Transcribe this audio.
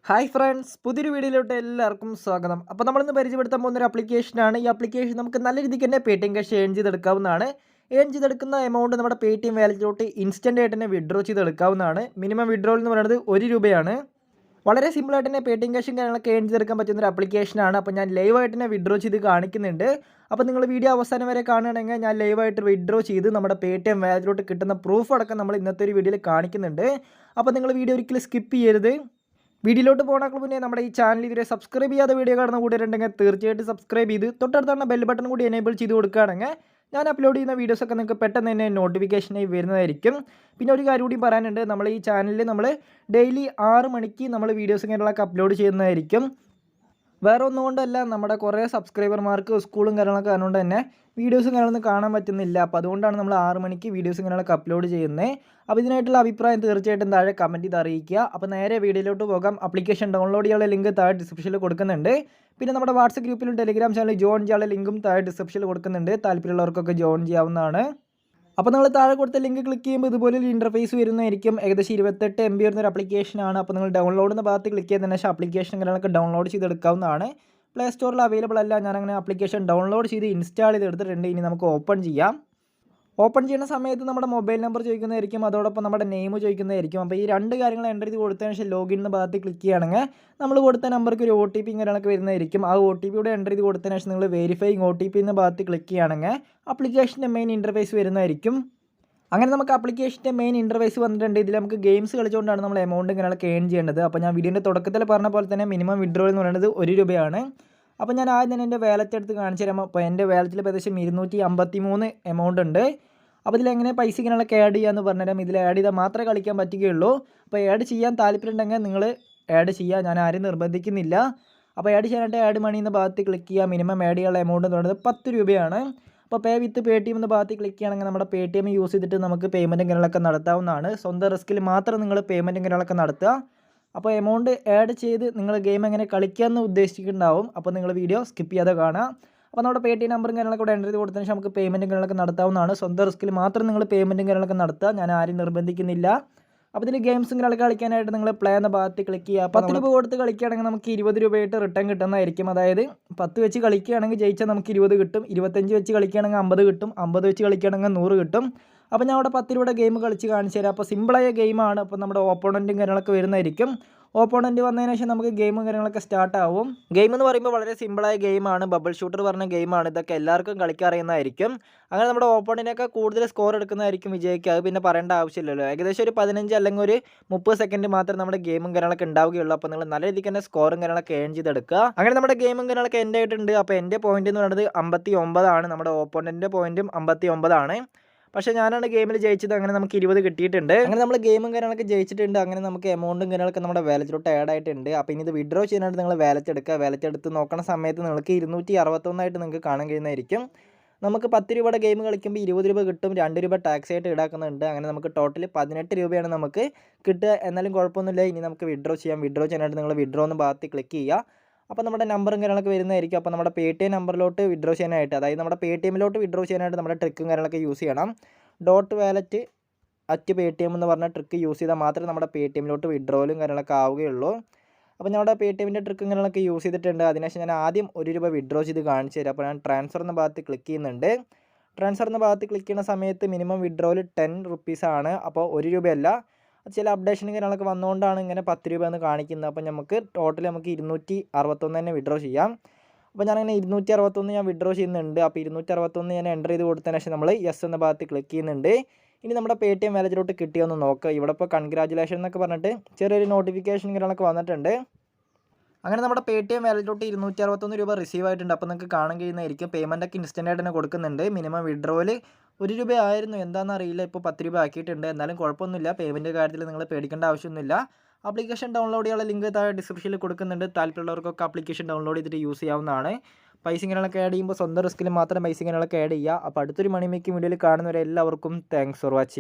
Hi friends, പുതിയൊരു വീഡിയോയിലോട്ട് എല്ലാവർക്കും സ്വാഗതം. അപ്പോൾ നമ്മളിന്ന് പരിചയപ്പെടുത്താൻ പോകുന്ന ഒരു ആപ്ലിക്കേഷനാണ്. ഈ ആപ്ലിക്കേഷൻ നമുക്ക് നല്ല രീതിക്ക് തന്നെ പേടിഎം ക്യാഷ് ഏൺ ചെയ്തെടുക്കാവുന്നതാണ്. ഏൺ ചെയ്തെടുക്കുന്ന എമൗണ്ട് നമ്മുടെ പേടിഎം വാലറ്റിലോട്ട് ഇൻസ്റ്റൻ്റ് ആയിട്ട് തന്നെ വിഡ്രോ ചെയ്തെടുക്കാവുന്നതാണ്. മിനിമം വിഡ്രോൾ എന്ന് പറയുന്നത് 1 രൂപയാണ്. വളരെ സിമ്പിളായിട്ട് തന്നെ പേടിഎം ക്യാഷും കാര്യങ്ങളൊക്കെ ഏൺ ചെയ്തെടുക്കാൻ പറ്റുന്ന ഒരു ആപ്ലിക്കേഷനാണ്. അപ്പോൾ ഞാൻ ലൈവായിട്ട് തന്നെ വിഡ്രോ ചെയ്ത് കാണിക്കുന്നുണ്ട്. അപ്പോൾ നിങ്ങൾ വീഡിയോ അവസാനം വരെ കാണുകയാണെങ്കിൽ ഞാൻ ലൈവായിട്ട് വിഡ്രോ ചെയ്ത് നമ്മുടെ പേടിഎം വാലറ്റിലോട്ട് കിട്ടുന്ന പ്രൂഫ് അടക്കം നമ്മൾ ഇന്നത്തെ ഒരു വീഡിയോയിൽ കാണിക്കുന്നുണ്ട്. അപ്പോൾ നിങ്ങൾ വീഡിയോ ഒരിക്കലും സ്കിപ്പ് ചെയ്യരുത്. വീഡിയോയിലോട്ട് പോകുന്നതിന് മുന്നേ നമ്മുടെ ഈ ചാനൽ ഇതുവരെ സബ്സ്ക്രൈബ് ചെയ്യാത്ത വീഡിയോ കാണുന്ന കൂട്ടുകാരുണ്ടെങ്കിൽ തീർച്ചയായിട്ടും സബ്സ്ക്രൈബ് ചെയ്ത് തൊട്ടടുത്തുള്ള ബെൽ ബട്ടൺ കൂടി എനേബിൾ ചെയ്ത് കൊടുക്കുകയാണെങ്കിൽ ഞാൻ അപ്ലോഡ് ചെയ്യുന്ന വീഡിയോസൊക്കെ നിങ്ങൾക്ക് പെട്ടെന്ന് തന്നെ നോട്ടിഫിക്കേഷനായി വരുന്നതായിരിക്കും. പിന്നെ ഒരു കാര്യം കൂടി പറയാനുണ്ട്, നമ്മൾ ഈ ചാനലിൽ നമ്മൾ ഡെയിലി 6 മണിക്ക് നമ്മൾ വീഡിയോസ് കാര്യങ്ങളൊക്കെ അപ്ലോഡ് ചെയ്യുന്നതായിരിക്കും. വേറെ ഒന്നുകൊണ്ടല്ല, നമ്മുടെ കുറേ സബ്സ്ക്രൈബർമാർക്ക് സ്കൂളും കാര്യങ്ങളൊക്കെ അതുകൊണ്ട് തന്നെ വീഡിയോസും കാര്യങ്ങളൊന്നും കാണാൻ പറ്റുന്നില്ല. അപ്പോൾ അതുകൊണ്ടാണ് നമ്മൾ 6 മണിക്ക് വീഡിയോസും കാര്യങ്ങളൊക്കെ അപ്ലോഡ് ചെയ്യുന്നത്. അപ്പോൾ ഇതിനായിട്ടുള്ള അഭിപ്രായം തീർച്ചയായിട്ടും താഴെ കമൻറ്റ് ചെയ്ത് അറിയിക്കുക. അപ്പോൾ നേരെ വീഡിയോയിലോട്ട് പോകാം. ആപ്ലിക്കേഷൻ ഡൗൺലോഡ് ചെയ്യാനുള്ള ലിങ്ക് താഴെ ഡിസ്ക്രിപ്ഷനിൽ കൊടുക്കുന്നുണ്ട്. പിന്നെ നമ്മുടെ വാട്സപ്പ് ഗ്രൂപ്പിലും ടെലിഗ്രാം ചാനലിൽ ജോയിൻ ചെയ്യാനുള്ള ലിങ്കും താഴെ ഡിസ്ക്രിപ്ഷനിൽ കൊടുക്കുന്നുണ്ട്. താല്പര്യമുള്ളവർക്കൊക്കെ ജോയിൻ ചെയ്യാവുന്നതാണ്. അപ്പോൾ നിങ്ങൾ താഴെ കൊടുത്ത ലിങ്ക് ക്ലിക്ക് ചെയ്യുമ്പോൾ ഇതുപോലൊരു ഇൻ്റർഫേസ് വരുന്നതായിരിക്കും. ഏകദേശം 28 MB വരുന്നൊരു ആപ്ലിക്കേഷനാണ്. അപ്പോൾ നിങ്ങൾ ഡൗൺലോഡ് എന്ന ഭാഗത്ത് ക്ലിക്ക് ചെയ്തതിന് ശേഷം ആപ്ലിക്കേഷൻ കാര്യങ്ങളൊക്കെ ഡൗൺലോഡ് ചെയ്തെടുക്കാവുന്നതാണ്. പ്ലേ സ്റ്റോറിൽ അവൈലബിൾ അല്ല. ഞാനങ്ങനെ ആപ്ലിക്കേഷൻ ഡൗൺലോഡ് ചെയ്ത് ഇൻസ്റ്റാൾ ചെയ്തെടുത്തിട്ടുണ്ട്. ഇനി നമുക്ക് ഓപ്പൺ ചെയ്യാം. ഓപ്പൺ ചെയ്യുന്ന സമയത്ത് നമ്മുടെ മൊബൈൽ നമ്പർ ചോദിക്കുന്നതായിരിക്കും, അതോടൊപ്പം നമ്മുടെ നെയിം ചോദിക്കുന്നതായിരിക്കും. അപ്പോൾ ഈ 2 കാര്യങ്ങൾ എൻ്റർ ചെയ്ത് കൊടുത്തതിന് ശേഷം ലോഗിൻ എന്ന ഭാഗത്ത് ക്ലിക്ക് ചെയ്യുകയാണെങ്കിൽ നമ്മൾ കൊടുത്ത നമ്പർക്ക് ഒരു OTP കാര്യങ്ങളൊക്കെ വരുന്നതായിരിക്കും. ആ OTP കൂടെ എൻ്റർ ചെയ്ത് കൊടുത്തതിന് ശേഷം നിങ്ങൾ വെരിഫൈങ് OTP എന്ന ഭാഗത്ത് ക്ലിക്ക് ചെയ്യുകയാണെങ്കിൽ ആപ്ലിക്കേഷൻ്റെ മെയിൻ ഇൻ്റർഫേസ് വരുന്നതായിരിക്കും. അങ്ങനെ നമുക്ക് ആപ്ലിക്കേഷൻ്റെ മെയിൻ ഇൻ്റർഫേസ് വന്നിട്ടുണ്ട്. ഇതിൽ നമുക്ക് ഗെയിംസ് കളിച്ചുകൊണ്ടാണ് നമ്മൾ എമൗണ്ട് കാര്യങ്ങളൊക്കെ ഏൺ ചെയ്യേണ്ടത്. അപ്പോൾ ഞാൻ വീഡിയോൻ്റെ തുടക്കത്തിൽ പറഞ്ഞ പോലെ തന്നെ മിനിമം വിഡ്രോൾ എന്ന് പറയുന്നത് 1 രൂപയാണ്. അപ്പോൾ ഞാൻ ആദ്യം തന്നെ എൻ്റെ വാലറ്റ് എടുത്ത് കാണിച്ചു തരാം. അപ്പോൾ എൻ്റെ വാലറ്റിൽ ഏകദേശം 253 എമൗണ്ട് ഉണ്ട്. അപ്പോൾ ഇതിലെങ്ങനെ പൈസ ഇങ്ങനെയൊക്കെ ആഡ് ചെയ്യാമെന്ന് പറഞ്ഞുതരാം. ഇതിൽ ആഡ് ചെയ്താൽ മാത്രമേ കളിക്കാൻ പറ്റുകയുള്ളൂ. അപ്പോൾ ആഡ് ചെയ്യാൻ താല്പര്യമുണ്ടെങ്കിൽ നിങ്ങൾ ആഡ് ചെയ്യുക, ഞാൻ ആരും നിർബന്ധിക്കുന്നില്ല. അപ്പോൾ ആഡ് ചെയ്യാനായിട്ട് ആഡ് മണി എന്ന ഭാഗത്ത് ക്ലിക്ക് ചെയ്യുക. മിനിമം ആഡ് ചെയ്യാനുള്ള എമൗണ്ട് എന്ന് പറയുന്നത് 10 രൂപയാണ്. അപ്പോൾ പേ വിത്ത് പേടിഎം എന്ന ഭാഗത്ത് ക്ലിക്ക് ചെയ്യുകയാണെങ്കിൽ നമ്മുടെ പേടിഎം യൂസ് ചെയ്തിട്ട് നമുക്ക് പേയ്മെൻറ്റും കാര്യങ്ങളൊക്കെ നടത്താവുന്നതാണ്. സ്വന്തം റിസ്കിൽ മാത്രം നിങ്ങൾ പേയ്മെൻറ്റും കാര്യങ്ങളൊക്കെ നടത്തുക. അപ്പോൾ എമൗണ്ട് ആഡ് ചെയ്ത് നിങ്ങൾ ഗെയിം എങ്ങനെ കളിക്കാമെന്ന് ഉദ്ദേശിക്കുന്നുണ്ടാവും. അപ്പോൾ നിങ്ങൾ വീഡിയോ സ്കിപ്പ് ചെയ്യാതെ കാണുക. അപ്പോൾ നമ്മുടെ പേടിഎം നമ്പറും കാര്യങ്ങളൊക്കെ ഇവിടെ എൻ്റർ ചെയ്ത് കൊടുത്തതിന് ശേഷം നമുക്ക് പേയ്മെൻറ്റും കാര്യങ്ങളൊക്കെ നടത്താവുന്നതാണ്. സ്വന്തം റിസ്കിൽ മാത്രം നിങ്ങൾ പേയ്മെൻറ്റും കാര്യങ്ങളൊക്കെ നടത്തുക, ഞാൻ ആരും നിർബന്ധിക്കുന്നില്ല. അപ്പോൾ ഇതിൽ ഗെയിംസും കാര്യങ്ങളൊക്കെ കളിക്കാനായിട്ട് നിങ്ങൾ പ്ലേ എന്ന ഭാഗത്ത് ക്ലിക്ക് ചെയ്യുക. 10 രൂപ കൊടുത്ത് കളിക്കുകയാണെങ്കിൽ നമുക്ക് 20 രൂപയായിട്ട് റിട്ടേൺ കിട്ടുന്നതായിരിക്കും. അതായത് 10 വെച്ച് കളിക്കുകയാണെങ്കിൽ ജയിച്ചാൽ നമുക്ക് 20 കിട്ടും, 25 വെച്ച് കളിക്കുകയാണെങ്കിൽ 50 കിട്ടും, 50 വെച്ച് കളിക്കുകയാണെങ്കിൽ 100 കിട്ടും. അപ്പോൾ ഞാൻ അവിടെ 10 രൂപയുടെ ഗെയിം കളിച്ച് കാണിച്ചു തരാം. അപ്പോൾ സിമ്പിളായ ഗെയിമാണ്. അപ്പോൾ നമ്മുടെ ഓപ്പോണൻറ്റും കാര്യങ്ങളൊക്കെ വരുന്നതായിരിക്കും. ഓപ്പോണൻറ്റ് വന്നതിന് ശേഷം നമുക്ക് ഗെയിമും കാര്യങ്ങളൊക്കെ സ്റ്റാർട്ട് ആവും. ഗെയിം എന്ന് പറയുമ്പോൾ വളരെ സിമ്പിളായ ഗെയിമാണ്. ബബിൾ ഷൂട്ടർ പറഞ്ഞ ഗെയിമാണ്. ഇതൊക്കെ എല്ലാവർക്കും കളിക്കാൻ അറിയുന്നതായിരിക്കും. അങ്ങനെ നമ്മുടെ ഓപ്പോണൻറ്റിനൊക്കെ കൂടുതൽ സ്കോർ എടുക്കുന്നതായിരിക്കും വിജയിക്കുക. അത് പിന്നെ പറയേണ്ട ആവശ്യമില്ലല്ലോ. ഏകദേശം ഒരു 15 അല്ലെങ്കിൽ ഒരു 30 സെക്കൻഡ് മാത്രമേ നമ്മുടെ ഗെയിമും കാര്യങ്ങളൊക്കെ ഉണ്ടാവുകയുള്ളൂ. അപ്പോൾ നിങ്ങൾ നല്ല രീതിക്ക് തന്നെ സ്കോറും കാര്യങ്ങളൊക്കെ ഏൺ ചെയ്തെടുക്കുക. അങ്ങനെ നമ്മുടെ ഗെയിമും കാര്യങ്ങളൊക്കെ എൻ്റെ ആയിട്ടുണ്ട്. അപ്പോൾ എൻ്റെ പോയിന്റ് എന്ന് പറയുന്നത് 59 ആണ്. നമ്മുടെ ഓപ്പോണൻറ്റിൻ്റെ പോയിന്റും 59 ആണ്. പക്ഷേ ഞാനാണ് ഗെയിമിൽ ജയിച്ചത്. അങ്ങനെ നമുക്ക് 20 കിട്ടിയിട്ടുണ്ട്. അങ്ങനെ നമ്മൾ ഗെയിമും കാര്യങ്ങളൊക്കെ ജയിച്ചിട്ടുണ്ട്. അങ്ങനെ നമുക്ക് എമൗണ്ടും കാര്യങ്ങളൊക്കെ നമ്മുടെ വാലറ്റിലോട്ട് ആഡ് ആയിട്ടുണ്ട്. അപ്പോൾ ഇനി ഇത് വിഡ്രോ ചെയ്യാനായിട്ട് നിങ്ങൾ വാലറ്റ് എടുക്കുക. വാലറ്റ് എടുത്ത് നോക്കുന്ന സമയത്ത് നിങ്ങൾക്ക് 261 ആയിട്ട് നിങ്ങൾക്ക് കാണാൻ കഴിയുന്നതായിരിക്കും. നമുക്ക് 10 രൂപയുടെ ഗെയിം കളിക്കുമ്പോൾ 20 രൂപ കിട്ടും, 2 രൂപ ടാക്സ് ആയിട്ട് ഈടാക്കുന്നുണ്ട്. അങ്ങനെ നമുക്ക് ടോട്ടൽ 18 രൂപയാണ് നമുക്ക് കിട്ടുക. എന്നാലും കുഴപ്പമൊന്നുമില്ല. ഇനി നമുക്ക് വിഡ്രോ ചെയ്യാം. വിഡ്രോ ചെയ്യാനായിട്ട് നിങ്ങൾ വിഡ്രോ എന്ന ഭാഗത്ത് ക്ലിക്ക് ചെയ്യുക. അപ്പോൾ നമ്മുടെ നമ്പറും കാര്യങ്ങളൊക്കെ വരുന്നതായിരിക്കും. അപ്പോൾ നമ്മുടെ പേടിഎം നമ്പറിലോട്ട് വിഡ്രോ ചെയ്യാനായിട്ട്, അതായത് നമ്മുടെ പേടിഎമ്മിലോട്ട് വിഡ്രോ ചെയ്യാനായിട്ട് നമ്മുടെ ട്രിക്കും കാര്യങ്ങളൊക്കെ യൂസ് ചെയ്യണം. .wallet@paytm എന്ന് പറഞ്ഞ ട്രിക്ക് യൂസ് ചെയ്താൽ മാത്രമേ നമ്മുടെ പേടിഎമ്മിലോട്ട് വിഡ്രോയിലും കാര്യങ്ങളൊക്കെ ആവുകയുള്ളൂ. അപ്പോൾ നമ്മുടെ പേടിഎമ്മിൻ്റെ ട്രിക്കും കാര്യങ്ങളൊക്കെ യൂസ് ചെയ്തിട്ടുണ്ട്. അതിനുശേഷം ഞാൻ ആദ്യം 1 രൂപ വിഡ്രോ ചെയ്ത് കാണിച്ചു തരാം. അപ്പോൾ ഞാൻ ട്രാൻസ്ഫർ എന്ന ഭാഗത്ത് ക്ലിക്ക് ചെയ്യുന്നുണ്ട്. ട്രാൻസ്ഫർ എന്ന ഭാഗത്ത് ക്ലിക്ക് ചെയ്യുന്ന സമയത്ത് മിനിമം വിഡ്രോയിൽ 10 റുപ്പീസാണ്. അപ്പോൾ 1 രൂപയല്ല. ചില അപ്ഡേഷനും കാര്യങ്ങളൊക്കെ വന്നുകൊണ്ടാണ് ഇങ്ങനെ 10 രൂപ എന്ന് കാണിക്കുന്നത്. അപ്പോൾ നമുക്ക് ടോട്ടൽ നമുക്ക് 261 തന്നെ വിഡ്രോ ചെയ്യാം. അപ്പോൾ ഞാനങ്ങനെ 261 ഞാൻ വിഡ്രോ ചെയ്യുന്നുണ്ട്. അപ്പോൾ 261 ഞാൻ എൻ്റർ ചെയ്ത് കൊടുത്തതിന് ശേഷം നമ്മൾ യെസ് എന്ന ഭാഗത്ത് ക്ലിക്ക് ചെയ്യുന്നുണ്ട്. ഇനി നമ്മുടെ പേടിഎം വാലറ്റിലോട്ട് കിട്ടിയൊന്ന് നോക്കുക. ഇവിടെ ഇപ്പോൾ കൺഗ്രാജുലേഷൻ എന്നൊക്കെ പറഞ്ഞിട്ട് ചെറിയൊരു നോട്ടിഫിക്കേഷൻ കാര്യങ്ങളൊക്കെ വന്നിട്ടുണ്ട്. അങ്ങനെ നമ്മുടെ പേടിഎം വാലറ്റിലോട്ട് 261 രൂപ റിസീവ് ആയിട്ടുണ്ട്. അപ്പോൾ നിങ്ങൾക്ക് കാണാൻ കഴിയുന്നതായിരിക്കും. പേയ്മെൻറ്റൊക്കെ ഇൻസ്റ്റൻ്റ് ആയിട്ട് തന്നെ കൊടുക്കുന്നുണ്ട്. മിനിമം വിഡ്രോയിൽ 1 രൂപ ആയിരുന്നു, എന്താണെന്ന് അറിയില്ല. ഇപ്പോൾ 10 രൂപ ആക്കിയിട്ടുണ്ട്. എന്നാലും കുഴപ്പമൊന്നുമില്ല. പേയ്മെൻറ്റ് കാര്യത്തിൽ നിങ്ങൾ പേടിക്കേണ്ട ആവശ്യമൊന്നുമില്ല. ആപ്ലിക്കേഷൻ ഡൗൺലോഡ് ചെയ്യാനുള്ള ലിങ്ക് താഴെ ഡിസ്ക്രിപ്ഷനിൽ കൊടുക്കുന്നുണ്ട്. താല്പര്യമുള്ളവർക്കൊക്കെ ആപ്ലിക്കേഷൻ ഡൗൺലോഡ് ചെയ്തിട്ട് യൂസ് ചെയ്യാവുന്നതാണ്. പൈസ ഇങ്ങനെയൊക്കെ ആഡ് ചെയ്യുമ്പോൾ സ്വന്തം റിസ്കിൽ മാത്രം പൈസ ഇങ്ങനെയൊക്കെ ആഡ് ചെയ്യുക. അപ്പോൾ അടുത്തൊരു മണി മേക്കിംഗ് വീഡിയോയിൽ കാണുന്നവരെ എല്ലാവർക്കും താങ്ക്സ് ഫോർ വാച്ചിങ്.